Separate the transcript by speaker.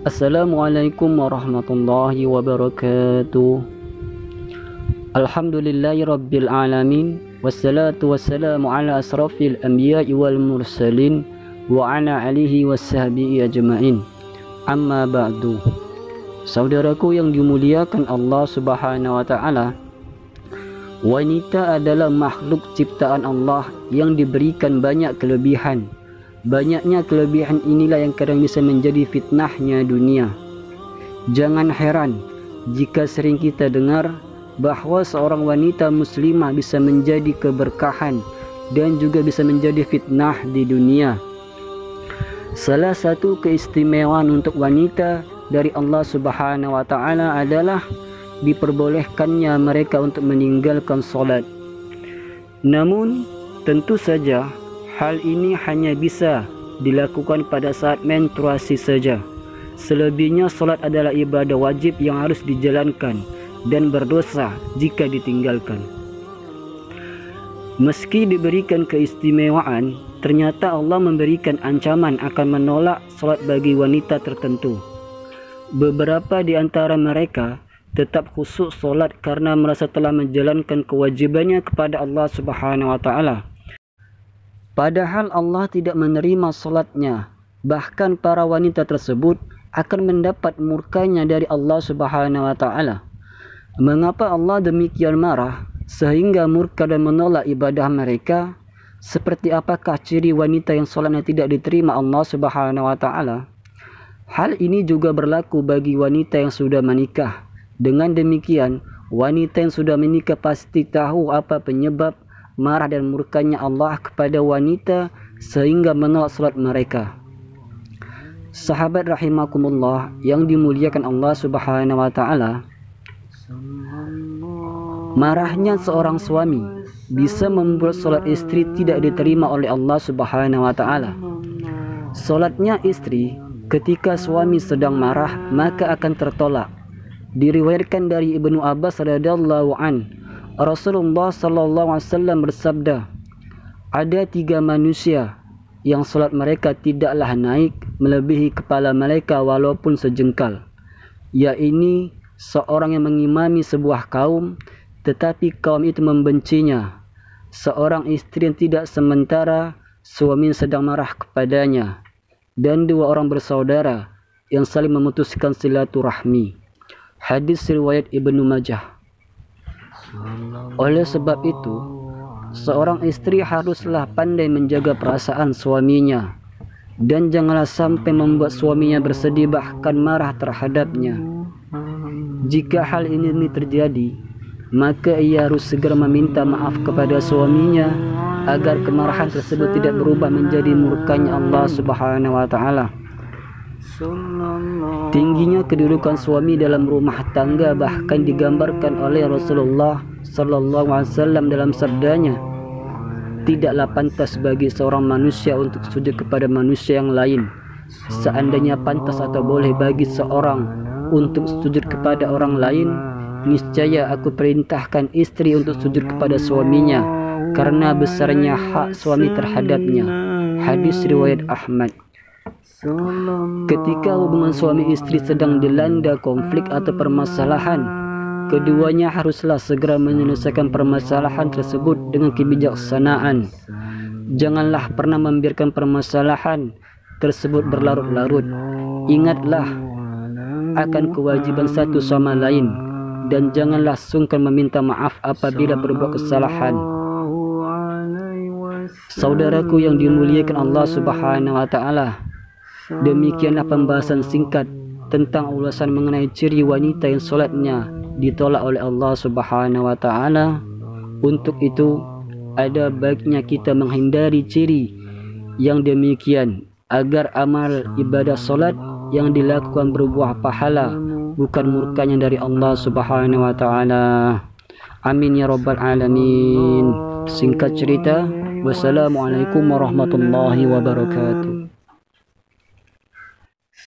Speaker 1: Assalamualaikum warahmatullahi wabarakatuh. Alhamdulillahi rabbil alamin, wassalatu wassalamu ala asrafil anbiya'i wal mursalin wa ala alihi washabihi ajma'in. Amma ba'du. Saudaraku yang dimuliakan Allah Subhanahu wa taala, wanita adalah makhluk ciptaan Allah yang diberikan banyak kelebihan. Banyaknya kelebihan inilah yang kadang bisa menjadi fitnahnya dunia. Jangan heran jika sering kita dengar bahwa seorang wanita muslimah bisa menjadi keberkahan dan juga bisa menjadi fitnah di dunia. Salah satu keistimewaan untuk wanita dari Allah Subhanahu wa taala adalah diperbolehkannya mereka untuk meninggalkan solat. Namun tentu saja hal ini hanya bisa dilakukan pada saat menstruasi saja. Selebihnya solat adalah ibadah wajib yang harus dijalankan dan berdosa jika ditinggalkan. Meski diberikan keistimewaan, ternyata Allah memberikan ancaman akan menolak solat bagi wanita tertentu. Beberapa di antara mereka tetap khusyuk solat karena merasa telah menjalankan kewajibannya kepada Allah Subhanahu wa taala. Padahal Allah tidak menerima solatnya. Bahkan para wanita tersebut akan mendapat murkanya dari Allah Subhanahu wa taala. Mengapa Allah demikian marah sehingga murka dan menolak ibadah mereka? Seperti apakah ciri wanita yang solatnya tidak diterima Allah Subhanahu wa taala? Hal ini juga berlaku bagi wanita yang sudah menikah. Dengan demikian, wanita yang sudah menikah pasti tahu apa penyebab marah dan murkanya Allah kepada wanita sehingga menolak salat mereka. Sahabat rahimakumullah yang dimuliakan Allah Subhanahu wa taala, marahnya seorang suami bisa membuat salat istri tidak diterima oleh Allah Subhanahu wa taala. Salatnya istri ketika suami sedang marah maka akan tertolak. Diriwayatkan dari Ibnu Abbas radhiyallahu an, Rasulullah sallallahu alaihi wasallam bersabda, ada 3 manusia yang salat mereka tidaklah naik melebihi kepala mereka walaupun sejengkal, yaitu seorang yang mengimami sebuah kaum tetapi kaum itu membencinya, seorang istri yang tidak sementara suami sedang marah kepadanya, dan 2 orang bersaudara yang saling memutuskan silaturahmi. Hadis riwayat Ibnu Majah. Oleh sebab itu, seorang istri haruslah pandai menjaga perasaan suaminya dan janganlah sampai membuat suaminya bersedih bahkan marah terhadapnya. Jika hal ini terjadi, maka ia harus segera meminta maaf kepada suaminya agar kemarahan tersebut tidak berubah menjadi murkanya Allah Subhanahu wa taala. Tingginya kedudukan suami dalam rumah tangga bahkan digambarkan oleh Rasulullah sallallahu alaihi wasallam dalam sabdanya, tidaklah pantas bagi seorang manusia untuk sujud kepada manusia yang lain. Seandainya pantas atau boleh bagi seorang untuk sujud kepada orang lain, niscaya aku perintahkan istri untuk sujud kepada suaminya karena besarnya hak suami terhadapnya. Hadis riwayat Ahmad. Ketika hubungan suami istri sedang dilanda konflik atau permasalahan, keduanya haruslah segera menyelesaikan permasalahan tersebut dengan kebijaksanaan. Janganlah pernah membiarkan permasalahan tersebut berlarut-larut. Ingatlah akan kewajiban satu sama lain dan janganlah sungkan meminta maaf apabila berbuat kesalahan. Saudaraku yang dimuliakan Allah Subhanahu wa taala, demikianlah pembahasan singkat tentang ulasan mengenai ciri wanita yang solatnya ditolak oleh Allah Subhanahu wa taala. Untuk itu, ada baiknya kita menghindari ciri yang demikian agar amal ibadah solat yang dilakukan berbuah pahala, bukan murkanya dari Allah Subhanahu wa taala. Amin ya rabbal alamin. Singkat cerita, wassalamualaikum warahmatullahi wabarakatuh.